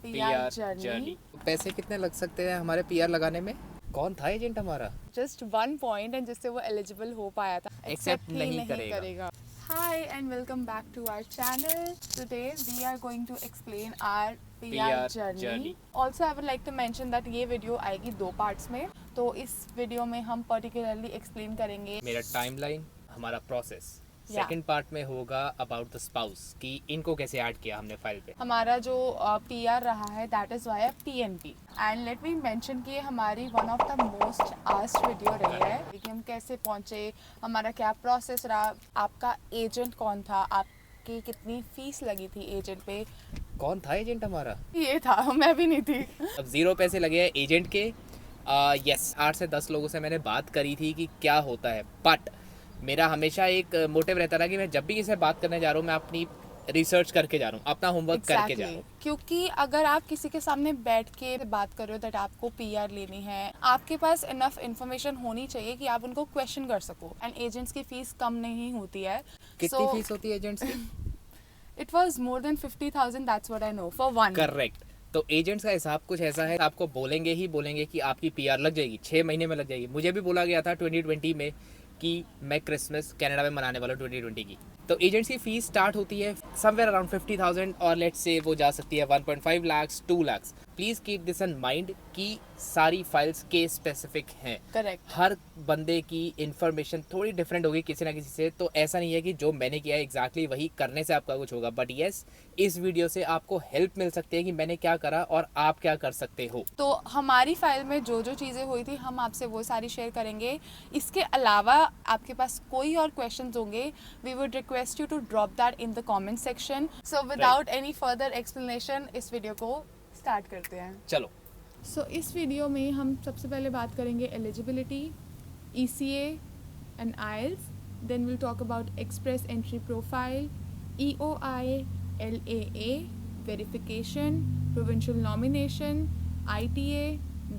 PR journey. पैसे कितने लग सकते हैं हमारे पीआर लगाने में? कौन था एजेंट हमारा? जस्ट 1 पॉइंट एंड जिससे वो एलिजिबल हो पाया था, Accept ही नहीं करेगा। Hi and welcome back to our channel. Today we are going to explain our PR PR journey. journey. Also I would like to mention that ये video आएगी 2 parts में, तो इस वीडियो में हम पर्टिकुलरली एक्सप्लेन करेंगे मेरा टाइमलाइन, हमारा प्रोसेस। Yeah. सेकंड पार्ट में होगा अबाउट द स्पाउस कि इनको कैसे ऐड किया हमने फाइल पे। हमारा जो PR रहा है that is via PNP and let me mention कि ये हमारी one of the most asked video रही है कि हम कैसे पहुँचे, हमारा क्या प्रोसेस रहा, आपका एजेंट कौन था, आपकी कितनी फीस लगी थी एजेंट पे। कौन था एजेंट हमारा? ये था, मैं भी नहीं थी। अब 0 पैसे लगे हैं एजेंट के। यस 8 से 10 लोगों से मैंने बात करी थी कि क्या होता है, बट मेरा हमेशा एक मोटिव रहता था कि मैं जब भी किसी से बात करने जा रहा हूँ मैं अपनी रिसर्च करके जा रहा हूँ, अपना होमवर्क करके जा रहा हूँ। क्योंकि अगर आप किसी के सामने बैठ के बात कर रहे हो दैट आपको PR लेनी है, आपके पास इनफ इन्फॉर्मेशन होनी चाहिए कि आप उनको क्वेश्चन कर सको। एंड एजेंट्स की फीस कम नहीं होती है। कितनी फीस होती है एजेंट्स की? It was more than 50,000, that's what I know for one. Correct. तो एजेंट्स का हिसाब कुछ ऐसा है, आपको बोलेंगे कि आपकी पीआर लग जाएगी, 6 महीने में लग जाएगी। मुझे भी बोला गया था 2020 में कि मैं क्रिसमस कनाडा में मनाने वाला हूँ 2020 की। तो एजेंट्स की फीस स्टार्ट होती है समवेयर अराउंड 50,000 और लेट्स से वो जा सकती है 1.5 lakh 2 lakh. Please keep this in mind कि सारी फाइल्स केस स्पेसिफिक हैं। करेक्ट। हर बंदे की इन्फॉर्मेशन थोड़ी डिफरेंट होगी किसी ना किसी से, तो ऐसा नहीं है कि जो मैंने किया है एग्जैक्टली वही करने से आपका कुछ होगा। बट येस, इस वीडियो से आपको हेल्प मिल सकती है कि मैंने क्या करा और आप क्या कर सकते हो। तो हमारी फाइल में जो जो चीज़ें हुई थी हम आपसे वो सारी शेयर करेंगे। इसके अलावा आपके पास कोई और क्वेश्चंस होंगे, we would request you to drop that in the comment section. So without any further explanation इस वीडियो को स्टार्ट करते हैं। चलो। सो इस वीडियो में हम सबसे पहले बात करेंगे eligibility, ECA and IELTS, then will talk about express entry profile, EOI, LAA, verification, provincial nomination, ITA,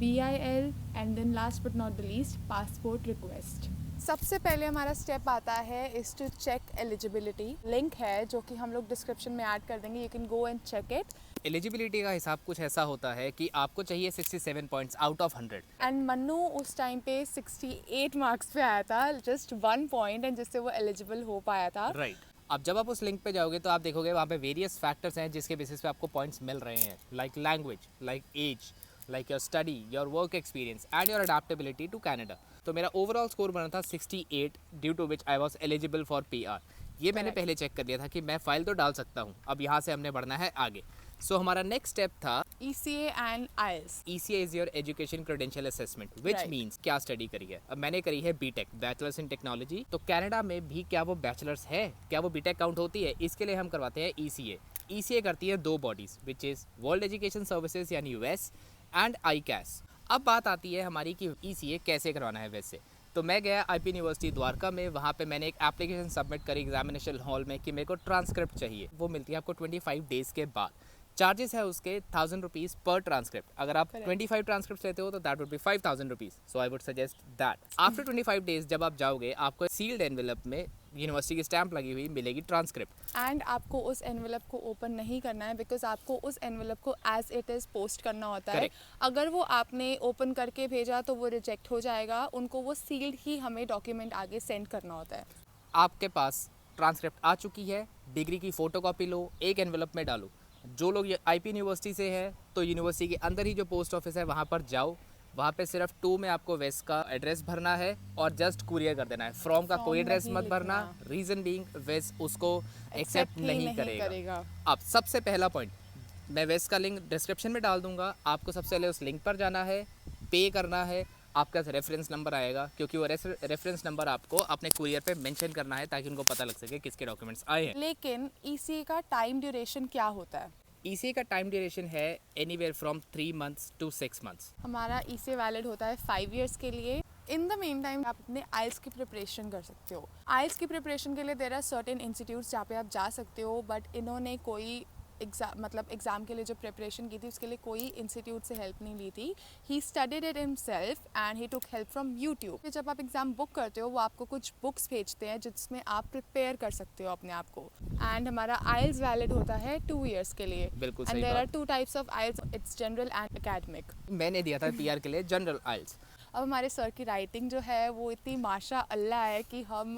BIL and then last but not the least passport request. सबसे पहले हमारा स्टेप आता है is to check eligibility. Link है जो कि हम लोग डिस्क्रिप्शन में ऐड कर देंगे, you can go and check it. Eligibility का हिसाब कुछ ऐसा होता है कि आपको चाहिए 67 points out of 100। And Mannu उस टाइम पे 68 मार्क्स पे आया था, जस्ट 1 पॉइंट, एंड जिससे वो एलिजिबल हो पाया था। राइट। अब जब आप उस लिंक पे जाओगे तो आप देखोगे वहाँ पे वेरियस फैक्टर्स हैं जिसके बेसिस पे आपको पॉइंट्स मिल रहे हैं, like language, like age, like your study, your work experience and your adaptability to Canada. तो मेरा ओवरऑल स्कोर बना था 68, due to which I was eligible for PR। ये मैंने पहले चेक कर लिया था कि मैं फाइल तो डाल सकता हूँ। अब यहाँ से हमने बढ़ना है आगे। सो हमारा नेक्स्ट स्टेप था ECA and IELTS। ECA is your education credential assessment, which means क्या स्टडी करी है। अब मैंने करी है BTech, बैचलर्स इन टेक्नोलॉजी। तो कनाडा में भी क्या वो बैचलर्स है, क्या वो BTech काउंट होती है? इसके लिए हम करवाते हैं ECA। ECA करती है 2 bodies, which is world education services यानी US एंड ICAS। अब बात आती है हमारी कि ECA कैसे करवाना है। वैसे तो मैं गया IP यूनिवर्सिटी द्वारका में, वहाँ पे मैंने एक एप्लीकेशन सबमिट करी एग्जामिनेशन हॉल में कि मेरे को ट्रांसक्रिप्ट चाहिए। वो मिलती है आपको 25 डेज़ के बाद। चार्जेस है उसके 1000 रुपीज़ पर ट्रांसक्रिप्ट। अगर आप 25 ट्रांसक्रिप्ट लेते हो तो that would be 5000 rupees. So I would suggest that after 25 days जब आप जाओगे आपको सील्ड एनवेलप में यूनिवर्सिटी की स्टैंप लगी हुई मिलेगी ट्रांसक्रिप्ट। एंड आपको उस एनवेलप को ओपन नहीं करना है, बिकॉज आपको उस एनवेलप को एज इट इज़ पोस्ट करना होता है। अगर वो आपने ओपन करके भेजा तो वो रिजेक्ट हो जाएगा, उनको वो सील्ड ही हमें डॉक्यूमेंट आगे सेंड करना होता है। आपके पास ट्रांसक्रिप्ट आ चुकी है, डिग्री की फ़ोटोकॉपी लो, एक एनवेलप में डालो। जो लोग IP यूनिवर्सिटी से हैं तो यूनिवर्सिटी के अंदर ही जो पोस्ट ऑफिस है वहाँ पर जाओ, वहाँ पे सिर्फ 2 में आपको वेस्ट का एड्रेस भरना है और जस्ट कुरियर कर देना है। फ्रॉम का कोई एड्रेस मत भरना, रीज़न बीइंग वेस्ट उसको एक्सेप्ट नहीं करेगा। अब सबसे पहला पॉइंट, मैं वेस्ट का लिंक डिस्क्रिप्शन में डाल दूंगा। आपको सबसे पहले उस लिंक पर जाना है, पे करना है, आपका रेफरेंस नंबर आएगा क्योंकि वो रेफरेंस नंबर आपको अपने कुरियर पे मेंशन करना है ताकि उनको पता लग सके किसके डॉक्यूमेंट्स आए हैं। लेकिन ECA का टाइम ड्यूरेशन क्या होता है? ECA का टाइम ड्यूरेशन है anywhere from 3 months to 6 months. हमारा ECA वैलिड होता है 5 ईयर्स के लिए। इन द मेन टाइम आप अपने IELTS की प्रिपरेशन कर सकते हो। IELTS की प्रिपरेशन के लिए देयर आर सर्टेन इंस्टीट्यूट्स जहाँ पे आप जा सकते हो, बट इन्होंने कोई एग्ज़ाम के लिए जो प्रिपरेशन की थी उसके लिए कोई इंस्टीट्यूट से हेल्प नहीं ली थी. He studied it himself and he took help from YouTube. जब आप एग्ज़ाम बुक करते हो वो आपको कुछ बुक्स भेजते हैं जिसमें आप प्रिपेयर कर सकते हो अपने आप को. एंड हमारा आइल्स वैलिड होता है 2 years के लिए. बिल्कुल एंड सही देयर आर बात. 2 types of IELTS. It's general and academic. मैंने दिया था पीआर के लिए जनरल आइल्स. अब हमारे सर की राइटिंग जो है वो इतनी माशा अल्लाह है कि हम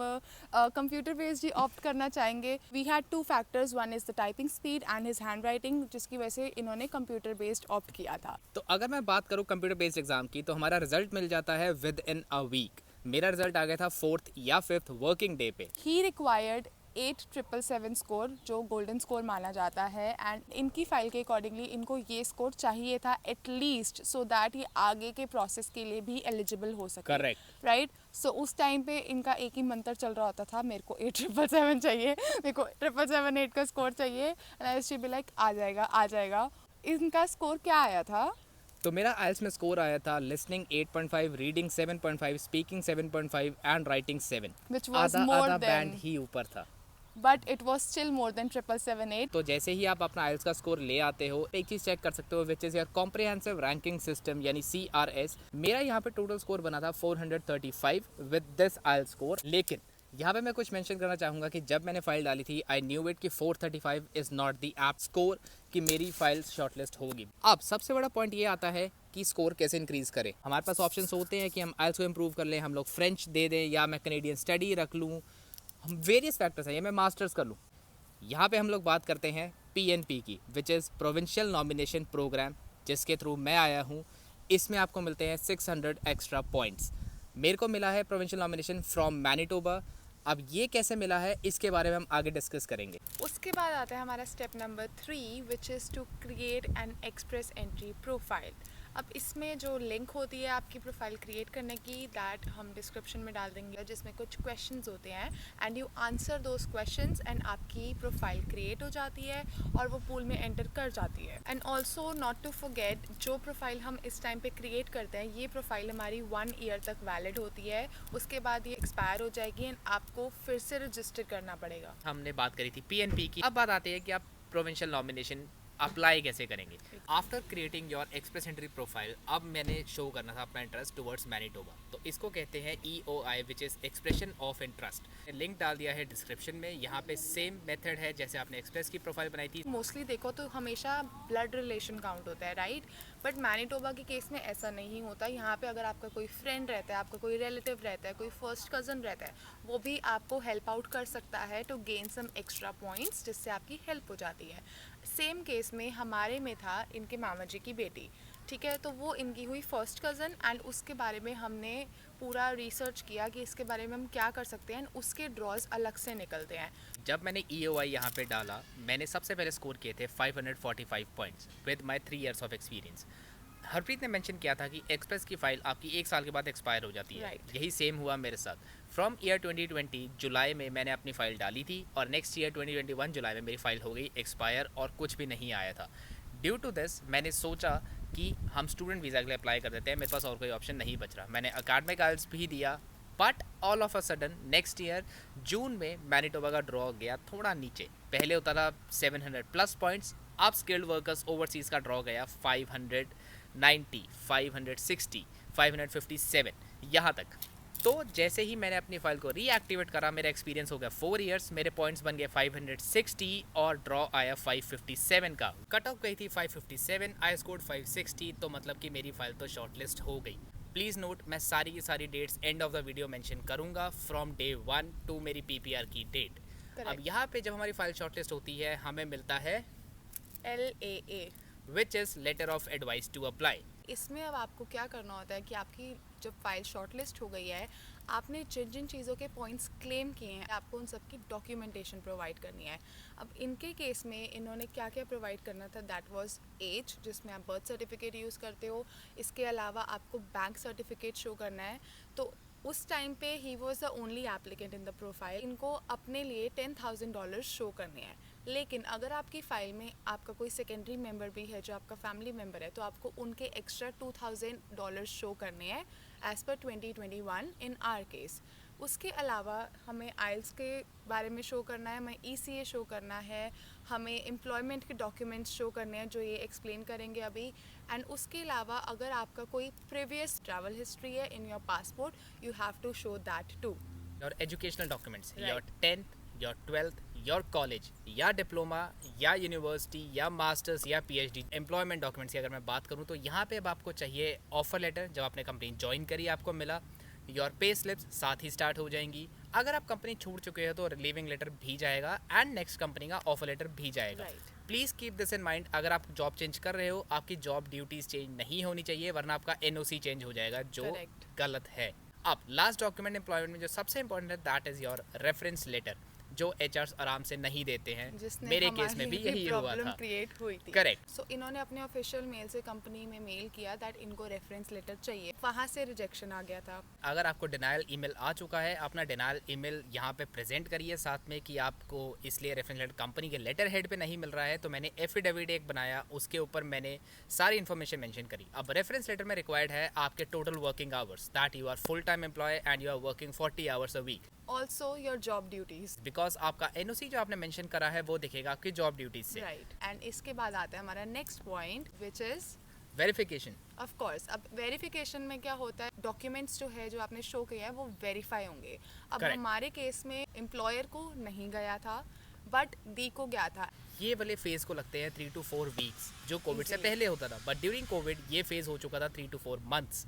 कंप्यूटर बेस्ड ही ऑप्ट करना चाहेंगे. We had 2 factors. One is the typing speed and his handwriting, जिसकी वजह से इन्होंने कंप्यूटर बेस्ड ऑप्ट किया था. तो अगर मैं बात करूँ कंप्यूटर बेस्ड एग्जाम की, तो हमारा रिजल्ट मिल जाता है विद इन अ वीक. मेरा रिजल्ट आ गया था 4th या 5th वर्किंग डे पे. ही रिक्वायर्ड 8777 स्कोर जो गोल्डन स्कोर माना जाता है. एंड इनकी फाइल के अकॉर्डिंगली इनको ये स्कोर चाहिए था एटलीस्ट, सो दैट ये आगे के प्रोसेस के लिए भी एलिजिबल हो सके. करेक्ट. राइट. सो उस टाइम पे इनका एक ही मंत्र चल रहा होता था, मेरे को 8777 चाहिए, मेरे को 7778 का स्कोर चाहिए. And I she be like आ जाएगा आ जाएगा. इनका स्कोर क्या आया था? तो मेरा आइल्स में स्कोर आया था listening 8.5, reading 7.5, speaking 7.5 and writing 7. Which was आधा more आधा than- बैंड ही ऊपर था. But it was still more than 7778. तो जैसे ही आप अपना आइल्स का स्कोर ले आते हो, एक चीज़ चेक कर सकते हो which is your comprehensive ranking system यानी CRS. मेरा यहाँ पे टोटल स्कोर बना था 435 विद दिस आइल्स स्कोर. लेकिन यहाँ पे मैं कुछ मेंशन करना चाहूँगा कि जब मैंने फाइल डाली थी आई न्यू इट कि 435 is not the apt score कि मेरी फाइल शॉर्टलिस्ट होगी. अब सबसे बड़ा पॉइंट ये आता है कि स्कोर कैसे इंक्रीज़ करें. हमारे पास ऑप्शंस होते हैं कि हम आइल्स को इम्प्रूव कर लें, हम लोग फ्रेंच दे दें, या मैं कैनेडियन स्टडी रख लूँ. हम वेरियस फैक्टर्स हैं, या मैं मास्टर्स कर लूँ. यहाँ पे हम लोग बात करते हैं PNP की, which is provincial nomination program, जिसके थ्रू मैं आया हूँ. इसमें आपको मिलते हैं 600 एक्स्ट्रा पॉइंट्स. मेरे को मिला है प्रोविंशियल नॉमिनेशन फ्रॉम मैनिटोबा. अब ये कैसे मिला है इसके बारे में हम आगे डिस्कस करेंगे. उसके बाद आता है हमारा step number 3 which is to create an express entry profile. अब इसमें जो लिंक होती है आपकी प्रोफाइल क्रिएट करने की, दैट हम डिस्क्रिप्शन में डाल देंगे, जिसमें कुछ क्वेश्चंस होते हैं and you answer those questions and आपकी प्रोफाइल क्रिएट हो जाती है और वो पूल में एंटर कर जाती है. And also not to forget, जो प्रोफाइल हम इस टाइम पे क्रिएट करते हैं ये प्रोफाइल हमारी 1 year तक वैलिड होती है. उसके बाद ये एक्सपायर हो जाएगी एंड आपको फिर से रजिस्टर करना पड़ेगा. हमने बात करी थी PNP की. अब बात आती है कि आप प्रोविंशियल नॉमिनेशन अप्लाई कैसे करेंगे. After creating your express entry profile, अब मैंने शो करना था अपना इंटरेस्ट टुवर्ड्स मैनिटोबा. तो इसको कहते हैं EOI which is expression of interest. Link डाल दिया है डिस्क्रिप्शन में. यहाँ पे सेम मेथड है जैसे आपने एक्सप्रेस की प्रोफाइल बनाई थी. मोस्टली देखो तो हमेशा ब्लड रिलेशन काउंट होता है, राइट. बट मैनिटोबा के केस में ऐसा नहीं होता. यहाँ पे अगर आपका कोई फ्रेंड रहता है, आपका कोई रिलेटिव रहता है, कोई फर्स्ट कज़न रहता है, वो भी आपको हेल्प आउट कर सकता है to gain some extra points, जिससे आपकी हेल्प हो जाती है. सेम केस में हमारे में था इनके मामा जी की बेटी, ठीक है. तो वो इनकी हुई फर्स्ट कज़न एंड उसके बारे में हमने पूरा रिसर्च किया कि इसके बारे में हम क्या कर सकते हैं. उसके ड्रॉज अलग से निकलते हैं. जब मैंने EOI यहाँ पे डाला, मैंने सबसे पहले स्कोर किए थे 545 points with my 3 years of experience. Harpreet ने मेंशन किया था कि एक्सप्रेस की फ़ाइल आपकी 1 साल के बाद एक्सपायर हो जाती है. Right. यही सेम हुआ मेरे साथ. फ्रॉम ईयर 2020 जुलाई में मैंने अपनी फ़ाइल डाली थी और नेक्स्ट ईयर 2021 जुलाई में मेरी फ़ाइल हो गई एक्सपायर और कुछ भी नहीं आया था. ड्यू टू दिस मैंने सोचा कि हम स्टूडेंट वीज़ा के लिए अप्लाई कर देते हैं. मेरे पास और कोई ऑप्शन नहीं बच रहा. मैंने अकेडमिक आइल्स भी दिया, but all of a sudden next year June में मैनिटोबा का ड्रॉ गया थोड़ा नीचे. पहले होता था 700 प्लस पॉइंट्स. अब स्किल्ड वर्कर्स ओवरसीज़ का ड्रॉ गया 590, 560, 557 यहाँ तक. तो जैसे ही मैंने अपनी फ़ाइल को रीएक्टिवेट करा, मेरा एक्सपीरियंस हो गया 4 years. मेरे पॉइंट्स बन गए 560 और ड्रॉ आया 557 का. कट ऑफ गई थी 557, आई स्कोर्ड 560. तो मतलब कि मेरी फ़ाइल तो शॉर्टलिस्ट हो गई. प्लीज़ नोट, मैं सारी की सारी dates end of the video mention करूंगा फ्रॉम डे 1 टू मेरी PPR की डेट. अब यहाँ पे जब हमारी फ़ाइल शॉर्टलिस्ट होती है हमें मिलता है LAA, which is letter of advice to apply. इसमें अब आपको क्या करना होता है कि आपकी जब फाइल शॉर्टलिस्ट हो गई है, आपने जिन जिन चीज़ों के पॉइंट्स क्लेम किए हैं आपको उन सब की डॉक्यूमेंटेशन प्रोवाइड करनी है. अब इनके केस में इन्होंने क्या क्या प्रोवाइड करना था, दैट वाज एज, जिसमें आप बर्थ सर्टिफिकेट यूज़ करते हो. इसके अलावा आपको बैंक सर्टिफिकेट शो करना है. तो उस टाइम पे he was the only applicant in the profile. इनको अपने लिए $10,000 शो करने हैं. लेकिन अगर आपकी फ़ाइल में आपका कोई सेकेंडरी मेंबर भी है जो आपका फैमिली मेंबर है, तो आपको उनके एक्स्ट्रा $2,000 शो करने हैं as per 2021 in are case. उसके अलावा हमें आइल्स के बारे में शो करना है, हमें ECA शो करना है, हमें एम्प्लॉयमेंट के डॉक्यूमेंट्स शो करने हैं जो ये एक्सप्लेन करेंगे अभी। एंड उसके अलावा अगर आपका कोई प्रीवियस ट्रैवल हिस्ट्री है in your passport, you have to show that too. Your educational documents, Right. Your 10th, your 12th, your college या डिप्लोमा या यूनिवर्सिटी या मास्टर्स या PhD। एम्प्लॉयमेंट डॉक्यूमेंट्स की अगर मैं बात करूँ तो यहाँ पे अब आपको चाहिए ऑफर लेटर, जब आपने कंपनी ज्वाइन करी आपको मिला। योर पे स्लिप्स साथ ही स्टार्ट हो जाएंगी। अगर आप कंपनी छोड़ चुके हो तो लीविंग लेटर भी जाएगा एंड नेक्स्ट कंपनी का ऑफर लेटर भी जाएगा। Right. Please keep this in mind, अगर आप जॉब चेंज कर रहे हो आपकी जॉब ड्यूटीज चेंज नहीं होनी चाहिए, वरना आपका NOC चेंज हो जाएगा, जो Correct. गलत है। अब लास्ट डॉक्यूमेंट एम्प्लॉयमेंट में जो सबसे इंपॉर्टेंट है that is your reference letter, जो HRs आराम से नहीं देते हैं। जिसने मेरे केस में भी यही हुआ प्रॉब्लम था। क्रिएट हुई थी। करेक्ट। सो इन्होंने अपने ऑफिशियल मेल से कंपनी में मेल किया दैट इनको रेफरेंस लेटर चाहिए, वहाँ से रिजेक्शन आ गया था। अगर आपको डिनायल ईमेल आ चुका है, अपना डिनायल ईमेल यहाँ पे प्रेजेंट करिए साथ में कि आपको इसलिए रेफरेंस लेटर कंपनी के लेटर हेड पे नहीं मिल रहा है। तो मैंने एफिडेविट एक बनाया, उसके ऊपर मैंने सारी इन्फॉर्मेशन मेंशन करी। अब रेफरेंस लेटर में रिक्वायर्ड है आपके total working hours, that you are full time employ and you are working 40 hours a week. Also your job duties. Because आपका NOC जो आपने मेंशन करा है वो दिखेगा आपकी जॉब ड्यूटीज से। राइट। एंड इसके बाद आता है हमारा next point which is verification. Of course. अब वेरिफिकेशन में क्या होता है, डॉक्यूमेंट्स जो है जो आपने शो किया है वो वेरीफाई होंगे। अब Correct. हमारे केस में एम्प्लॉयर को नहीं गया था बट डी को गया था। ये वाले फेज को लगते हैं 3 to 4 वीक्स, जो कोविड से Easily. पहले होता था, बट ड्यूरिंग कोविड ये फेज हो चुका था 3 to 4 मंथ्स।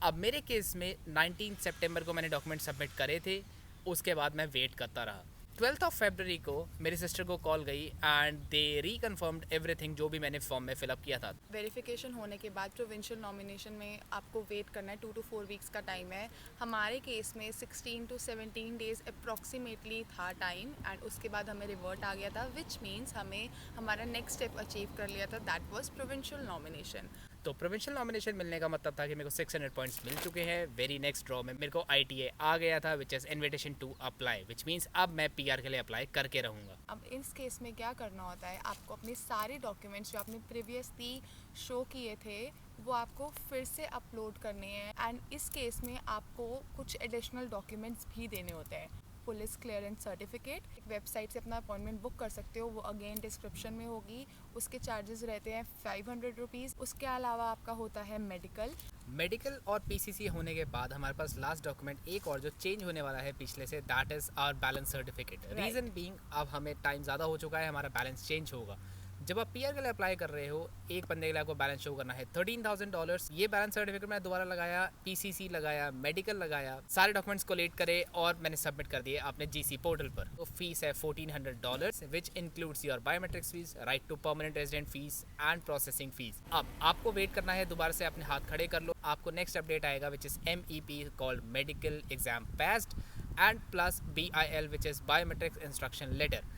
अब मेरे केस में 19 सितंबर को मैंने डॉक्यूमेंट सबमिट करे थे, उसके बाद मैं वेट करता रहा। 12th of February को मेरी सिस्टर को कॉल गई एंड दे रिकन्फर्म्ड एवरीथिंग जो भी मैंने फॉर्म में फिलअप किया था। वेरिफिकेशन होने के बाद प्रोविंशियल नॉमिनेशन में आपको वेट करना है, 2 to 4 वीक्स का टाइम है। हमारे केस में 16 to 17 डेज अप्रॉक्सीमेटली था टाइम, एंड उसके बाद हमें रिवर्ट आ गया था, विच मीन्स हमें हमारा नेक्स्ट स्टेप अचीव कर लिया था, दैट वाज प्रोविंशियल नॉमिनेशन। तो प्रोविंशियल नॉमिनेशन मिलने का मतलब था कि मेरे को 600 पॉइंट्स मिल चुके हैं। वेरी नेक्स्ट ड्रॉ में मेरे को ITA आ गया था, which is invitation to apply, which means अब मैं PR के लिए अप्लाई करके रहूँगा। अब इस केस में क्या करना होता है, आपको अपने सारे डॉक्यूमेंट्स जो आपने प्रीवियसली शो किए थे वो आपको फिर से अपलोड करने हैं। एंड इस केस में आपको कुछ एडिशनल डॉक्यूमेंट्स भी देने होते हैं। पुलिस क्लियरेंस सर्टिफिकेट, एक वेबसाइट से अपना अपॉइंटमेंट बुक कर सकते हो, वो अगेन डिस्क्रिप्शन में होगी। उसके चार्जेस रहते हैं 500 रुपीज़। उसके अलावा आपका होता है मेडिकल और PCC होने के बाद हमारे पास लास्ट डॉक्यूमेंट एक और जो चेंज होने वाला है पिछले से, that is our balance certificate. Reason being अब हमें टाइम ज़्यादा हो चुका है, हमारा बैलेंस चेंज होगा। जब आप PR के लिए अप्लाई कर रहे हो, एक बंदे के लिए आपको बैलेंस शो करना है $13,000। ये बैलेंस सर्टिफिकेट मैंने दोबारा लगाया, PCC लगाया, मेडिकल लगाया, सारे डॉक्यूमेंट्स कोलेक्ट करे और मैंने सबमिट कर दिए अपने GC पोर्टल पर। तो फीस है $1,400, which includes your biometrics fees, right to permanent resident fees and processing fees. अब आपको वेट करना है, दोबारा से अपने हाथ खड़े कर लो, आपको नेक्स्ट अपडेट आएगा which is MEP called medical exam passed and plus BIL which is biometrics instruction letter.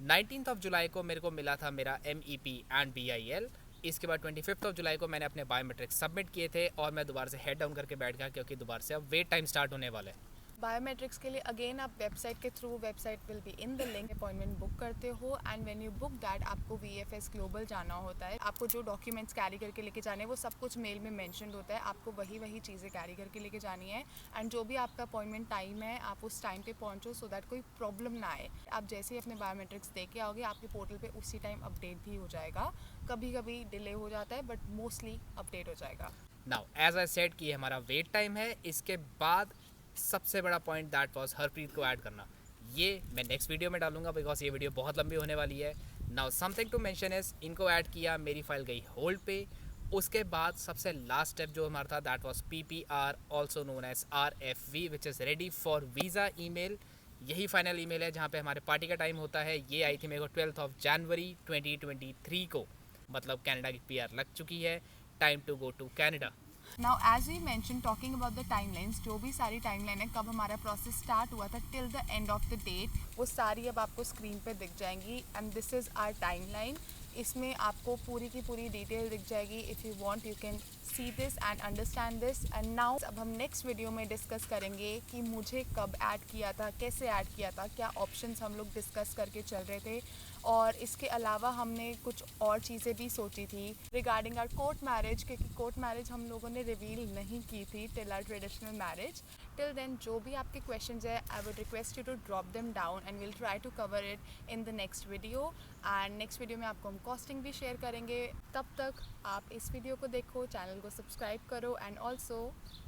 19th of जुलाई को मेरे को मिला था मेरा MEP एंड BIL। इसके बाद 25th of जुलाई को मैंने अपने बायोमेट्रिक्स सबमिट किए थे और मैं दोबारा से हेड डाउन करके बैठ गया, क्योंकि दोबारा से अब वेट टाइम स्टार्ट होने वाला है। बायोमेट्रिक्स के लिए अगेन आप वेबसाइट के through, website will be in the link, appointment book करते हो। And when you book that आपको VFS ग्लोबल जाना होता है। आपको जो डॉक्यूमेंट्स कैरी करके लेके जाने हैं वो सब कुछ मेल में मेंशन्ड होता है, आपको वही चीज़ें कैरी करके लेके जानी है। एंड जो भी आपका अपॉइंटमेंट टाइम है आप उस टाइम पे पहुंचो, सो दैट कोई प्रॉब्लम ना आए। आप जैसे ही अपने बायोमेट्रिक्स दे के आओगे आपके पोर्टल पे उसी टाइम अपडेट भी हो जाएगा। कभी कभी डिले हो जाता है बट मोस्टली अपडेट हो जाएगा। नाउ एज आई सेड कि हमारा वेट टाइम है। इसके बाद सबसे बड़ा पॉइंट दैट वाज हरप्रीत को ऐड करना, ये मैं नेक्स्ट वीडियो में डालूंगा बिकॉज ये वीडियो बहुत लंबी होने वाली है। Now something to mention is, इनको ऐड किया, मेरी फाइल गई होल्ड पे। उसके बाद सबसे लास्ट स्टेप जो हमारा था that was PPR also known as RFV which is ready for visa email. यही फाइनल ईमेल है जहाँ पे हमारे पार्टी का टाइम होता है। ये आई थी मेरे को 12th of January 2023 को, मतलब कनाडा की PR लग चुकी है, time to go to Canada. Now as we mention talking about the timelines, जो भी सारी टाइमलाइन है कब हमारा प्रोसेस स्टार्ट हुआ था till the end of the date, वो सारी अब आपको स्क्रीन पे दिख जाएंगी। And this is our timeline. इसमें आपको पूरी की पूरी डिटेल दिख जाएगी। If you want you can see this and understand this. And now अब हम नेक्स्ट वीडियो में डिस्कस करेंगे कि मुझे कब ऐड किया था, कैसे ऐड किया था, क्या ऑप्शंस हम लोग डिस्कस करके चल रहे थे। और इसके अलावा हमने कुछ और चीज़ें भी सोची थी रिगार्डिंग आवर कोर्ट मैरिज, क्योंकि कोर्ट मैरिज हम लोगों ने रिवील नहीं की थी till our traditional marriage. Till then जो भी आपके क्वेश्चंस है I would request you to drop them down and will try to cover it in the next video. And next video में आपको हम कॉस्टिंग भी शेयर करेंगे। तब तक आप इस वीडियो को देखो, चैनल को सब्सक्राइब करो and also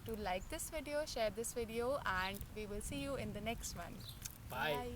to like this video, share this video and we will see you in the next one. Bye.